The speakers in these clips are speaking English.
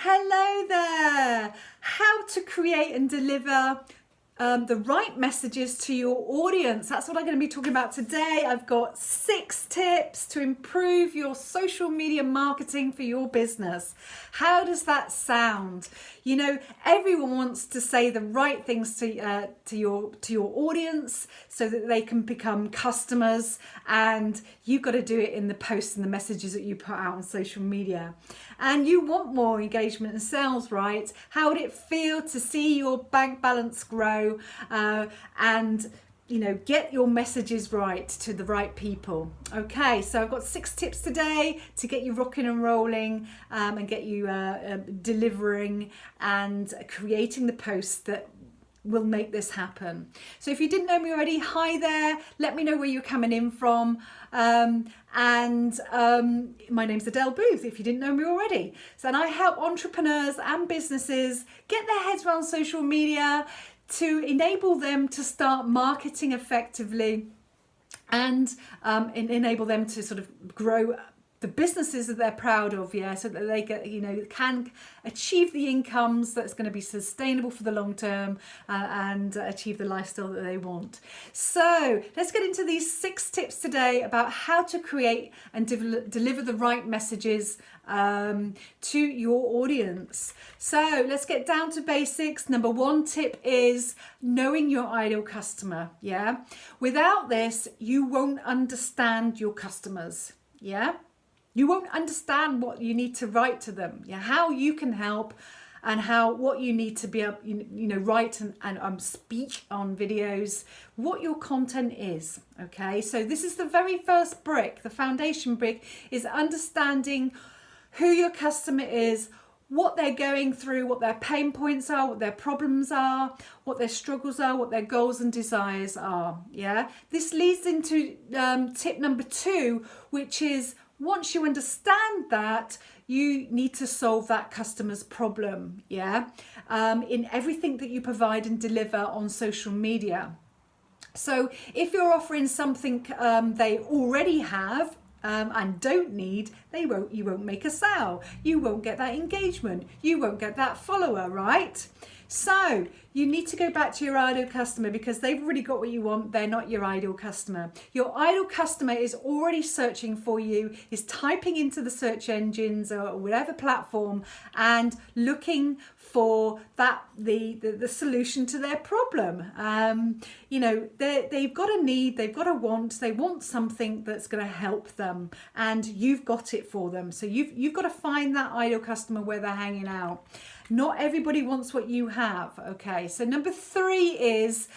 Hello there! How to create and deliver the right messages to your audience. That's what I'm going to be talking about today. I've got 6 tips to improve your social media marketing for your business. How does that sound? You know, everyone wants to say the right things to your audience so that they can become customers, and you've got to do it in the posts and the messages that you put out on social media. And you want more engagement and sales, right? How would it feel to see your bank balance grow and get your messages right to the right people? Okay, so I've got 6 tips today to get you rocking and rolling and get you delivering and creating the posts that will make this happen. So if you didn't know me already, hi there, let me know where you're coming in from. My name's Adele Booth, if you didn't know me already. So, and I help entrepreneurs and businesses get their heads around social media to enable them to start marketing effectively and enable them to sort of grow the businesses that they're proud of, so that they can achieve the incomes that's going to be sustainable for the long term and achieve the lifestyle that they want. So let's get into these 6 tips today about how to create and deliver the right messages to your audience. So let's get down to basics. Number 1 tip is knowing your ideal customer. Without this, you won't understand your customers. You won't understand what you need to write to them, how you can help, and what you need to be able, write and speak on videos, what your content is. Okay, so this is the very first brick, the foundation brick, is understanding who your customer is, what they're going through, what their pain points are, what their problems are, what their struggles are, what their goals and desires are. This leads into tip number 2, which is, once you understand that, you need to solve that customer's problem, in everything that you provide and deliver on social media. So if you're offering something they already have and don't need, you won't make a sale, you won't get that engagement, you won't get that follower, right? So you need to go back to your ideal customer, because they've already got what you want. They're not your ideal customer. Your ideal customer is already searching for you, is typing into the search engines or whatever platform and looking for the solution to their problem. They've got a need, they've got a want, they want something that's going to help them, and you've got it for them. So you've got to find that ideal customer where they're hanging out. Not everybody wants what you have. Okay, so number 3 is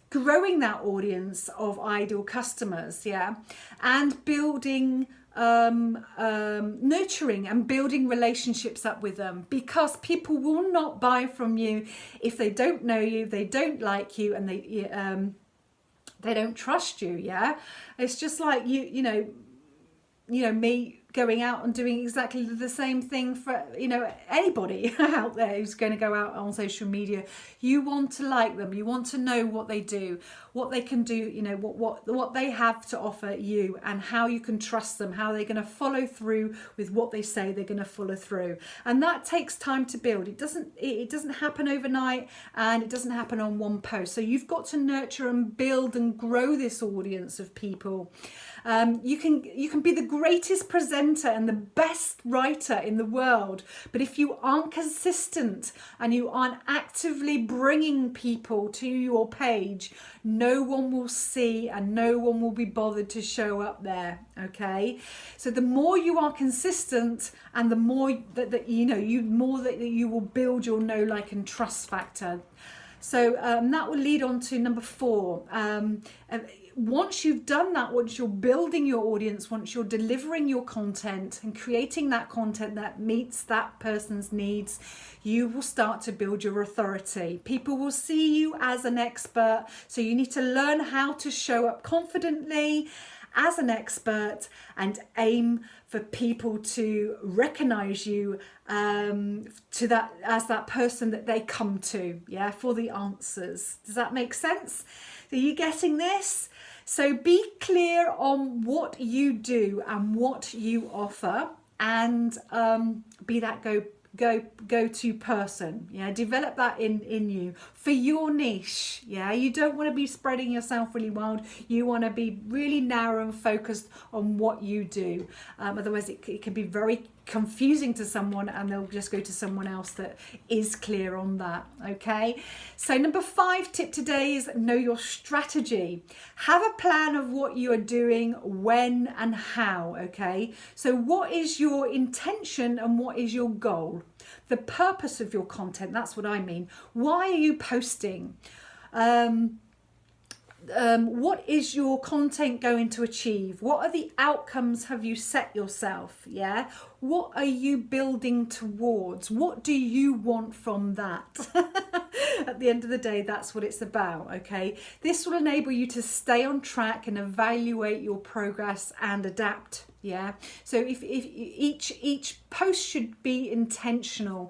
growing that audience of ideal customers, and building nurturing and building relationships up with them, because people will not buy from you if they don't know you, they don't like you, and they don't trust you. It's just like me going out and doing exactly the same thing for anybody out there who's going to go out on social media. You want to like them, you want to know what they do, what they can do, what they have to offer you, and how you can trust them, how they're going to follow through with what they say they're going to follow through. And that takes time to build. It doesn't happen overnight, and it doesn't happen on one post. So you've got to nurture and build and grow this audience of people. You can be the greatest presenter and the best writer in the world, but if you aren't consistent and you aren't actively bringing people to your page, no one will see and no one will be bothered to show up there. Okay, so the more you are consistent, and the more that you will build your know, like, and trust factor. So that will lead on to number 4. Once you've done that, once you're building your audience, once you're delivering your content and creating that content that meets that person's needs, you will start to build your authority. People will see you as an expert, so you need to learn how to show up confidently as an expert and aim for people to recognize you as that person that they come to, for the answers. Does that make sense? Are you getting this? So be clear on what you do and what you offer, and be that go-to person. Yeah, develop that in you for your niche. Yeah, you don't want to be spreading yourself really wild. You want to be really narrow and focused on what you do. Otherwise it can be very confusing to someone, and they'll just go to someone else that is clear on that. Okay, so number 5 tip today is know your strategy. Have a plan of what you are doing, when and how. Okay, so what is your intention and what is your goal? The purpose of your content, that's what I mean. Why are you posting? What is your content going to achieve? What are the outcomes have you set yourself? Yeah, what are you building towards? What do you want from that? At the end of the day, that's what it's about. Okay, this will enable you to stay on track and evaluate your progress and adapt. Yeah, so if each post should be intentional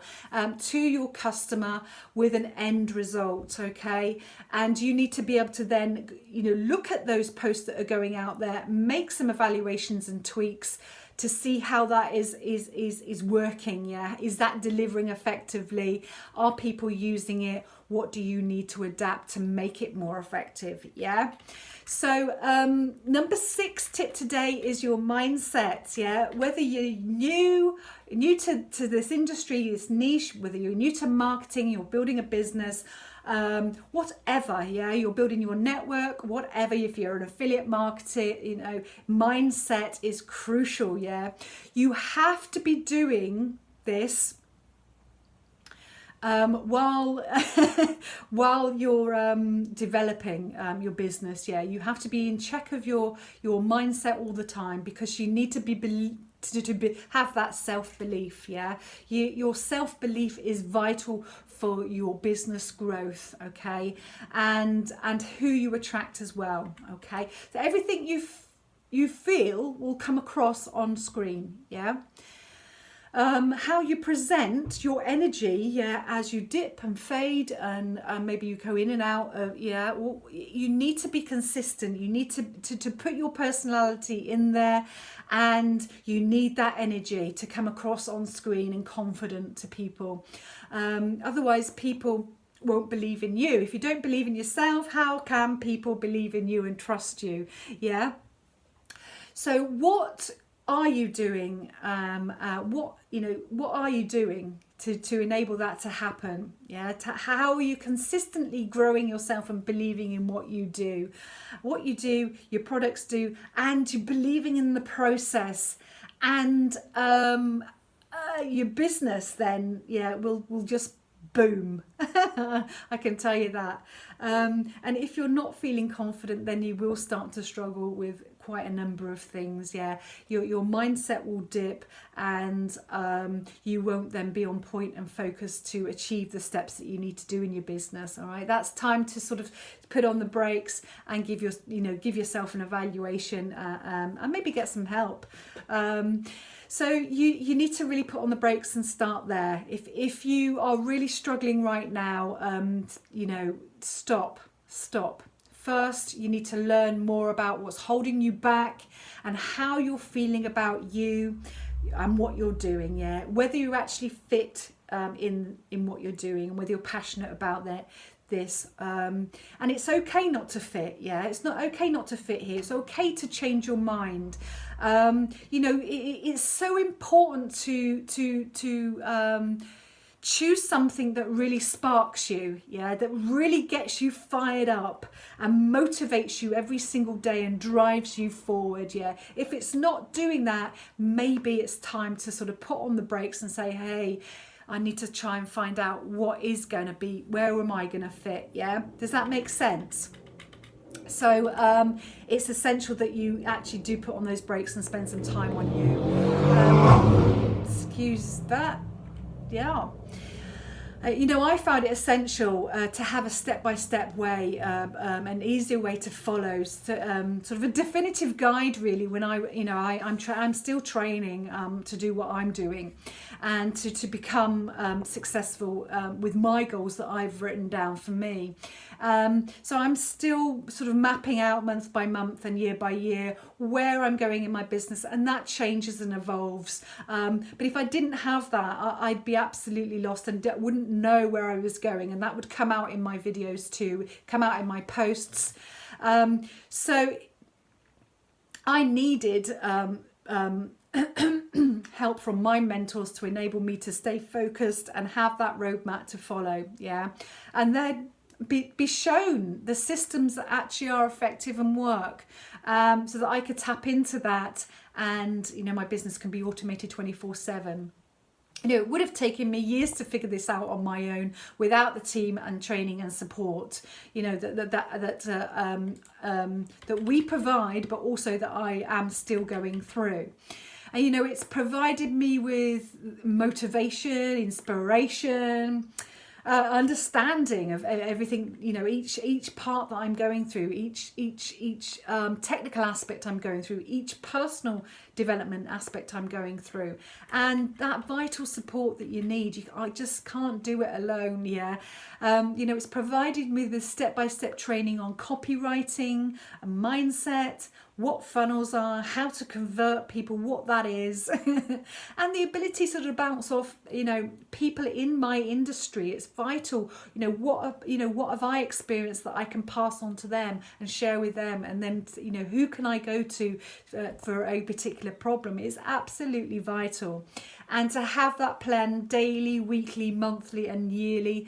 to your customer with an end result. Okay, and you need to be able to then look at those posts that are going out there, make some evaluations and tweaks to see how that is working. Yeah, is that delivering effectively? Are people using it? What do you need to adapt to make it more effective? Yeah. So number 6 tip today is your mindset. Yeah, whether you're new to this industry, this niche, whether you're new to marketing, you're building a business, whatever. Yeah, you're building your network, whatever. If you're an affiliate marketer, mindset is crucial. Yeah, you have to be doing this while you're developing your business. Yeah, you have to be in check of your mindset all the time, because you need to have that self-belief. Yeah, your self-belief is vital for your business growth. Okay, and who you attract as well. Okay, so everything you feel will come across on screen. Yeah. How you present your energy, as you dip and fade, and maybe you go in and out of, you need to be consistent. You need to put your personality in there, and you need that energy to come across on screen and confident to people. Otherwise, people won't believe in you. If you don't believe in yourself, how can people believe in you and trust you? Yeah. So what are you doing? What are you doing to enable that to happen? Yeah, how are you consistently growing yourself and believing in what you do, your products do, and you're believing in the process, and your business then will just boom. I can tell you that. And if you're not feeling confident, then you will start to struggle with quite a number of things. Yeah, your mindset will dip, and you won't then be on point and focused to achieve the steps that you need to do in your business. All right, that's time to sort of put on the brakes and give yourself an evaluation, and maybe get some help. So you need to really put on the brakes and start there. If you are really struggling right now, stop. First, you need to learn more about what's holding you back and how you're feeling about you and what you're doing. Yeah, whether you actually fit in what you're doing, and whether you're passionate about this. And it's okay not to fit. Yeah, it's not okay not to fit here. It's okay to change your mind. It's so important to choose something that really sparks you, that really gets you fired up and motivates you every single day and drives you forward. If it's not doing that, maybe it's time to sort of put on the brakes and say, hey, I need to try and find out what is going to be, where am I going to fit? Yeah, does that make sense? So it's essential that you actually do put on those brakes and spend some time on you. Excuse that. Yeah. You know, I found it essential to have a step-by-step way, an easier way to follow, sort of a definitive guide, really. When I'm still training to do what I'm doing, and to become successful with my goals that I've written down for me. So I'm still sort of mapping out month by month and year by year where I'm going in my business, and that changes and evolves. But if I didn't have that, I'd be absolutely lost and wouldn't know where I was going, and that would come out in my videos too, come out in my posts. So I needed help from my mentors to enable me to stay focused and have that roadmap to follow. Yeah, and then be shown the systems that actually are effective and work, so that I could tap into that, and you know, my business can be automated 24/7. You know, it would have taken me years to figure this out on my own without the team and training and support, you know, that we provide, but also that I am still going through. And you know, it's provided me with motivation, inspiration, understanding of everything, you know, each part that I'm going through, each technical aspect I'm going through, each personal development aspect I'm going through, and that vital support that you need. I just can't do it alone. Yeah, you know, it's provided me with step-by-step training on copywriting, and mindset, what funnels are, how to convert people, what that is, and the ability to sort of bounce off, you know, people in my industry. It's vital. You know, what have I experienced that I can pass on to them and share with them, and then, you know, who can I go to for a particular problem is absolutely vital. And to have that plan daily, weekly, monthly, and yearly.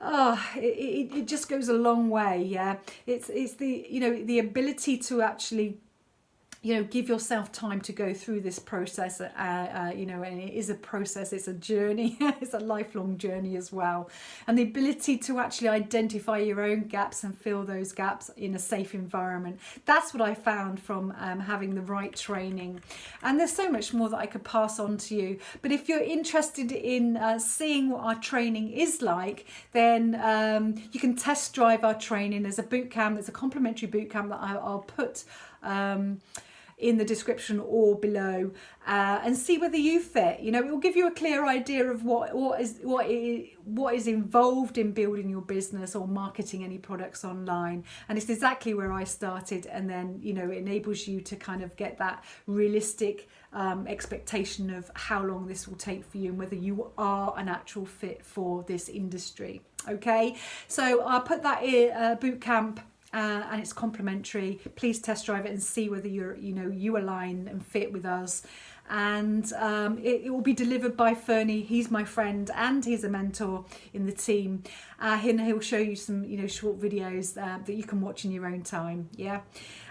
Oh, it just goes a long way. Yeah, it's the, you know, the ability to actually, you know, give yourself time to go through this process, you know, and it is a process, it's a journey, it's a lifelong journey as well. And the ability to actually identify your own gaps and fill those gaps in a safe environment. That's what I found from having the right training. And there's so much more that I could pass on to you. But if you're interested in seeing what our training is like, then you can test drive our training. There's a boot camp, there's a complimentary boot camp that I'll put in the description or below, and see whether you fit. You know, it will give you a clear idea of what is involved in building your business or marketing any products online. And it's exactly where I started, and then, you know, it enables you to kind of get that realistic expectation of how long this will take for you and whether you are an actual fit for this industry. Okay, so I'll put that boot camp. And it's complimentary. Please test drive it and see whether you align and fit with us. And it will be delivered by Ferny. He's my friend and he's a mentor in the team. And he'll show you some, you know, short videos that you can watch in your own time. Yeah.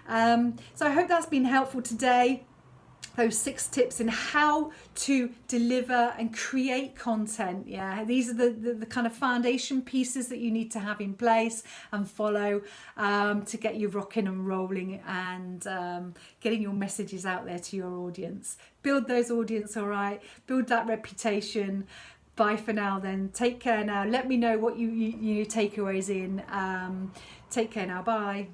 So I hope that's been helpful today. Those 6 tips in how to deliver and create content. Yeah, these are the kind of foundation pieces that you need to have in place and follow to get you rocking and rolling, and getting your messages out there to your audience. Build those audience, all right? Build that reputation. Bye for now then. Take care now. Let me know what your takeaways in. Take care now. Bye.